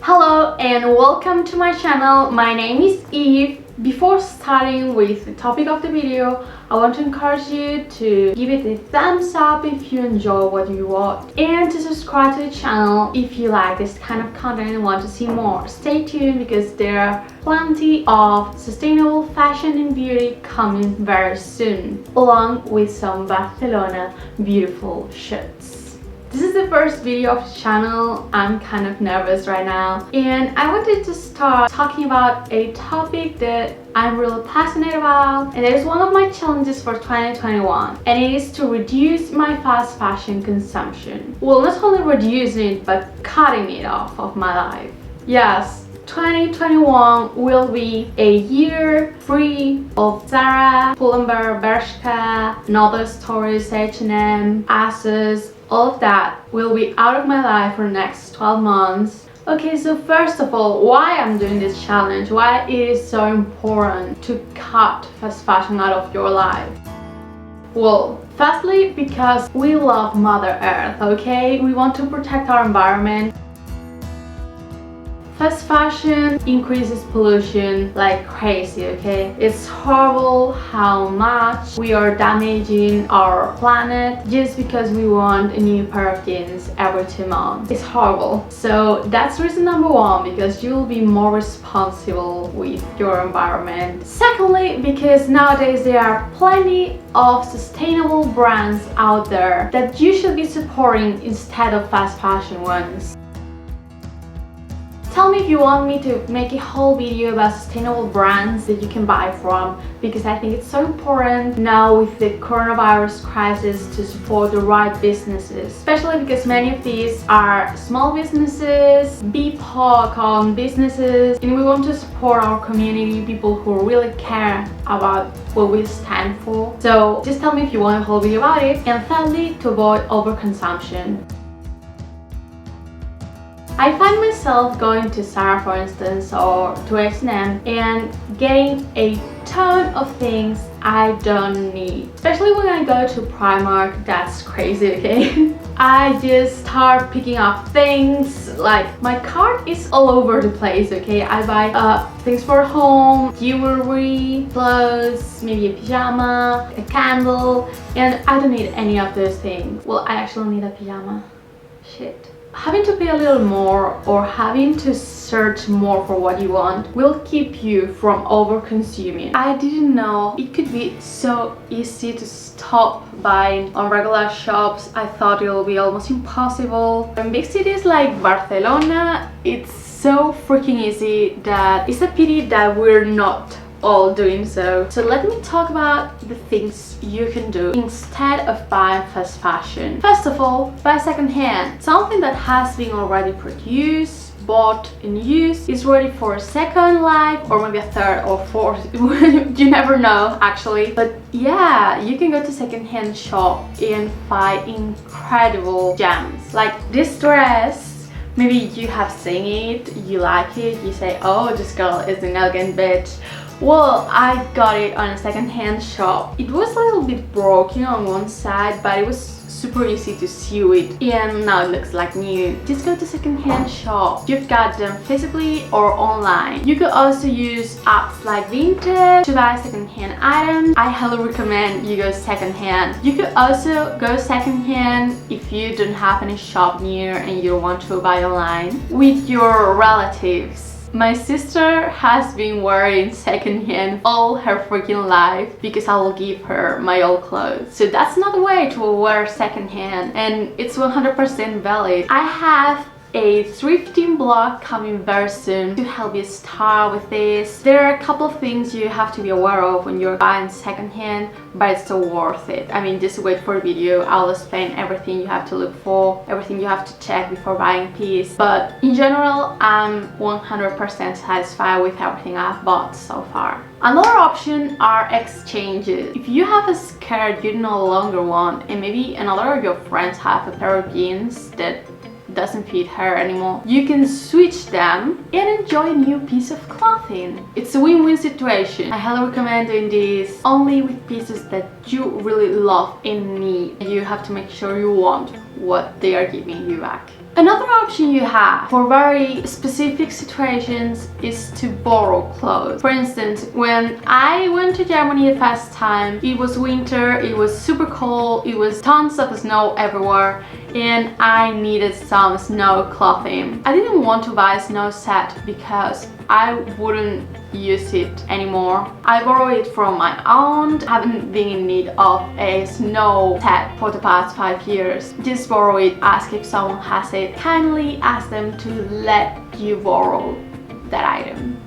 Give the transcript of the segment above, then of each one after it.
Hello and welcome to my channel. My name is Eve. Before starting with the topic of the video, I want to encourage you to give it a thumbs up if you enjoy what you watch and to subscribe to the channel if you like this kind of content and want to see more. Stay tuned because there are plenty of sustainable fashion and beauty coming very soon, along with some Barcelona beautiful shirts. This is the first video of the channel. I'm kind of nervous right now and I wanted to start talking about a topic that I'm really passionate about, and it is one of my challenges for 2021, and it is to reduce my fast fashion consumption. Well, not only reducing it but cutting it off of my life. Yes, 2021 will be a year free of Zara, Pull&Bear, Bershka, and other stores, H&M, Asos. All of that will be out of my life for the next 12 months. Okay, so first of all, why I'm doing this challenge, why it is so important to cut fast fashion out of your life. Well, firstly, because we love Mother Earth, okay? We want to protect our environment. Fast fashion increases pollution like crazy, okay? It's horrible how much we are damaging our planet just because we want a new pair of jeans every 2 months. It's horrible. So that's reason number one, because you will be more responsible with your environment. Secondly, because nowadays there are plenty of sustainable brands out there that you should be supporting instead of fast fashion ones. Tell me if you want me to make a whole video about sustainable brands that you can buy from, because I think it's so important now with the coronavirus crisis to support the right businesses, especially because many of these are small businesses, BIPOC businesses, and we want to support our community, people who really care about what we stand for. So just tell me if you want a whole video about it. And thirdly, to avoid overconsumption. I find myself going to Zara, for instance, or to H&M and getting a ton of things I don't need. Especially when I go to Primark, that's crazy, okay? I just start picking up things, like my cart is all over the place, okay? I buy things for home, jewelry, clothes, maybe a pajama, a candle, and I don't need any of those things. Well, I actually need a pajama. Shit. Having to pay a little more or having to search more for what you want will keep you from over-consuming. I didn't know it could be so easy to stop buying on regular shops. I thought it would be almost impossible. In big cities like Barcelona, it's so freaking easy that it's a pity that we're not all doing so. So let me talk about the things you can do instead of buying fast fashion. First of all, buy secondhand. Something that has been already produced, bought and used, is ready for a second life or maybe a third or fourth. You never know actually. But yeah, you can go to secondhand shop and find incredible gems. Like this dress, maybe you have seen it, you like it, you say, oh, this girl is an elegant bitch. Well, I got it on a second-hand shop. It was a little bit broken on one side, but it was super easy to sew it, and now it looks like new. Just go to second-hand shop. You've got them physically or online. You could also use apps like Vinted to buy second-hand items. I highly recommend you go second-hand. You could also go second-hand if you don't have any shop near and you want to buy online with your relatives. My sister has been wearing secondhand all her freaking life because I will give her my old clothes. So that's not a way to wear secondhand, and it's 100% valid. I have a thrifting blog coming very soon to help you start with this. There are a couple of things you have to be aware of when you're buying secondhand, but it's still worth it. I mean, just wait for the video. I'll explain everything you have to look for, everything you have to check before buying a piece. But in general, I'm 100% satisfied with everything I've bought so far. Another option are exchanges. If you have a skirt you no longer want and maybe another of your friends have a pair of jeans that doesn't fit her anymore, you can switch them and enjoy a new piece of clothing. It's a win-win situation. I highly recommend doing this only with pieces that you really love and need. You have to make sure you want what they are giving you back. Another option you have for very specific situations is to borrow clothes. For instance, when I went to Germany the first time, it was winter, it was super cold, it was tons of snow everywhere, and I needed some snow clothing. I didn't want to buy a snow set because I wouldn't use it anymore. I borrowed it from my aunt. I haven't been in need of a snow set for the past 5 years. Just borrow it, ask if someone has it. Kindly ask them to let you borrow that item.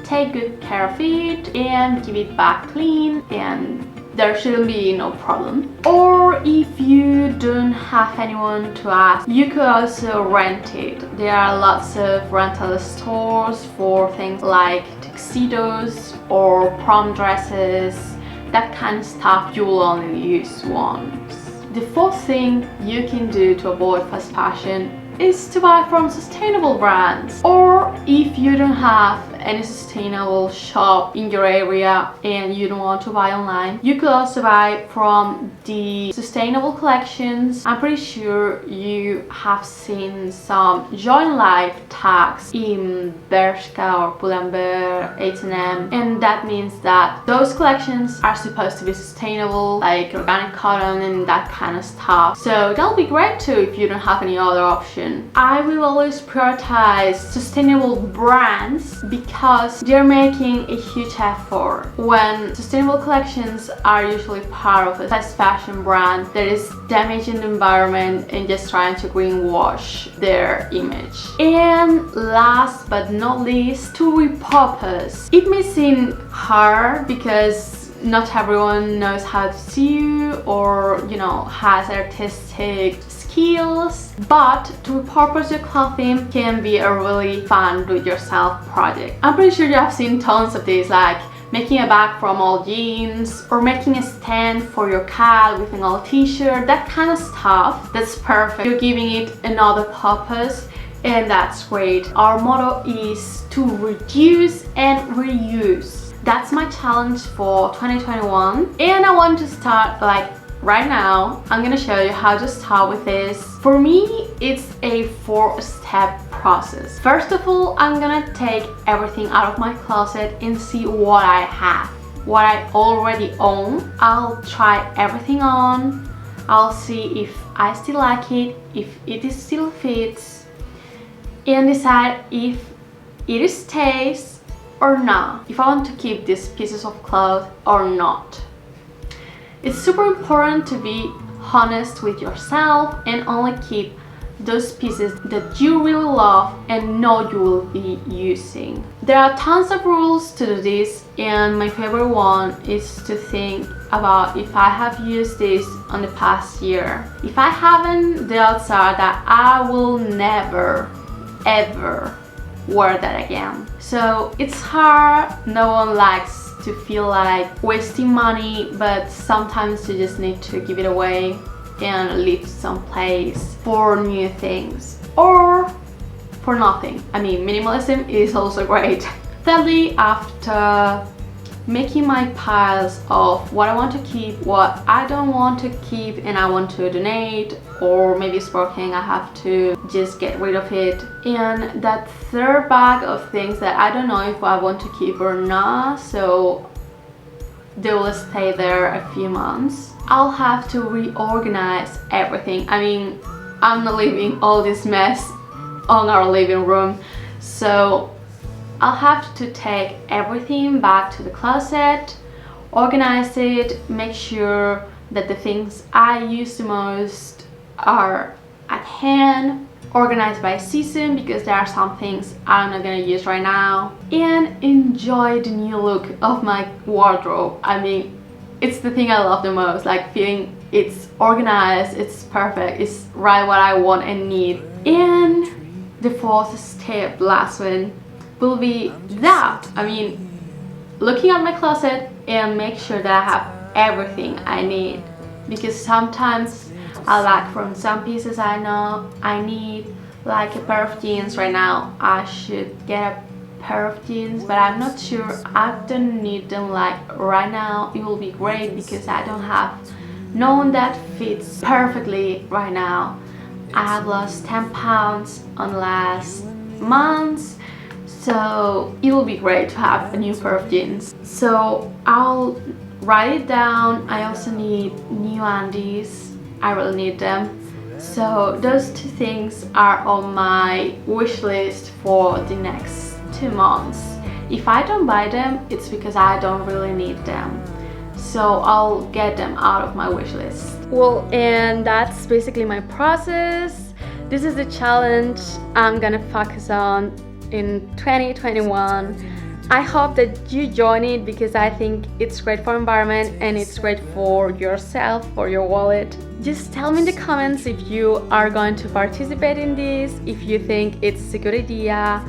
Take good care of it and give it back clean, and there shouldn't be no problem. Or if you don't have anyone to ask, you could also rent it. There are lots of rental stores for things like tuxedos or prom dresses, that kind of stuff you will only use once. The fourth thing you can do to avoid fast fashion is to buy from sustainable brands. Or if you don't have any sustainable shop in your area and you don't want to buy online, you could also buy from the sustainable collections. I'm pretty sure you have seen some Join Life tags in Bershka or Pull&Bear, H&M, and that means that those collections are supposed to be sustainable, like organic cotton and that kind of stuff. So that'll be great too if you don't have any other option. I will always prioritize sustainable brands because they're making a huge effort. When sustainable collections are usually part of a fast fashion brand that is damaging the environment and just trying to greenwash their image. And last but not least, to repurpose. It may seem hard because not everyone knows how to sew or, has artistic skills, but to repurpose your clothing can be a really fun do-it-yourself project. I'm pretty sure you have seen tons of these, like making a bag from old jeans or making a stand for your cat with an old t-shirt, that kind of stuff. That's perfect. You're giving it another purpose, and that's great. Our motto is to reduce and reuse. That's my challenge for 2021, and I want to start right now. I'm gonna show you how to start with this. For me, it's a 4-step process. First of all, I'm gonna take everything out of my closet and see what I have, what I already own. I'll try everything on. I'll see if I still like it, if it still fits, and decide if it stays or not, if I want to keep these pieces of clothes or not. It's super important to be honest with yourself and only keep those pieces that you really love and know you will be using. There are tons of rules to do this, and my favorite one is to think about if I have used this on the past year. If I haven't, the odds are that I will never ever wear that again. So it's hard, no one likes to feel like wasting money, but sometimes you just need to give it away and leave some place for new things or for nothing. I mean, minimalism is also great. Thirdly, after making my piles of what I want to keep, what I don't want to keep and I want to donate, or maybe it's broken, I have to just get rid of it. And that third bag of things that I don't know if I want to keep or not, so they will stay there a few months, I'll have to reorganize everything. I mean, I'm not leaving all this mess on our living room, so I'll have to take everything back to the closet, organize it, make sure that the things I use the most are at hand, organized by season because there are some things I'm not gonna use right now, and enjoy the new look of my wardrobe. I mean, it's the thing I love the most, like feeling it's organized, it's perfect, it's right what I want and need. And the fourth step, last one, will be that. I mean, looking at my closet and make sure that I have everything I need, because sometimes I lack from some pieces I know I need, like a pair of jeans. Right now I should get a pair of jeans, but I'm not sure. I don't need them like right now. It will be great because I don't have no one that fits perfectly right now. I have lost 10 pounds on the last months, so it will be great to have a new pair of jeans. So I'll write it down. I also need new undies. I really need them. So those two things are on my wish list for the next 2 months. If I don't buy them, it's because I don't really need them. So I'll get them out of my wish list. Well, and that's basically my process. This is the challenge I'm gonna focus on in 2021. I hope that you join it because I think it's great for environment and it's great for yourself, for your wallet. Just tell me in the comments if you are going to participate in this, if you think it's a good idea,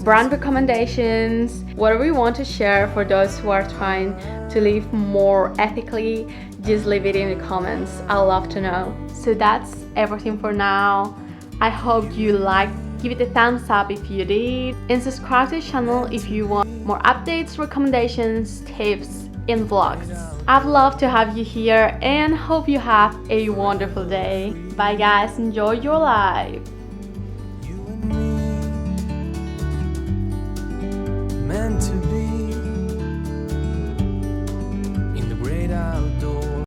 brand recommendations, whatever you want to share for those who are trying to live more ethically, just leave it in the comments. I'd love to know. So that's everything for now. I hope you liked. Give it a thumbs up if you did, and subscribe to the channel if you want more updates, recommendations, tips, and vlogs. I'd love to have you here and hope you have a wonderful day. Bye guys, enjoy your life.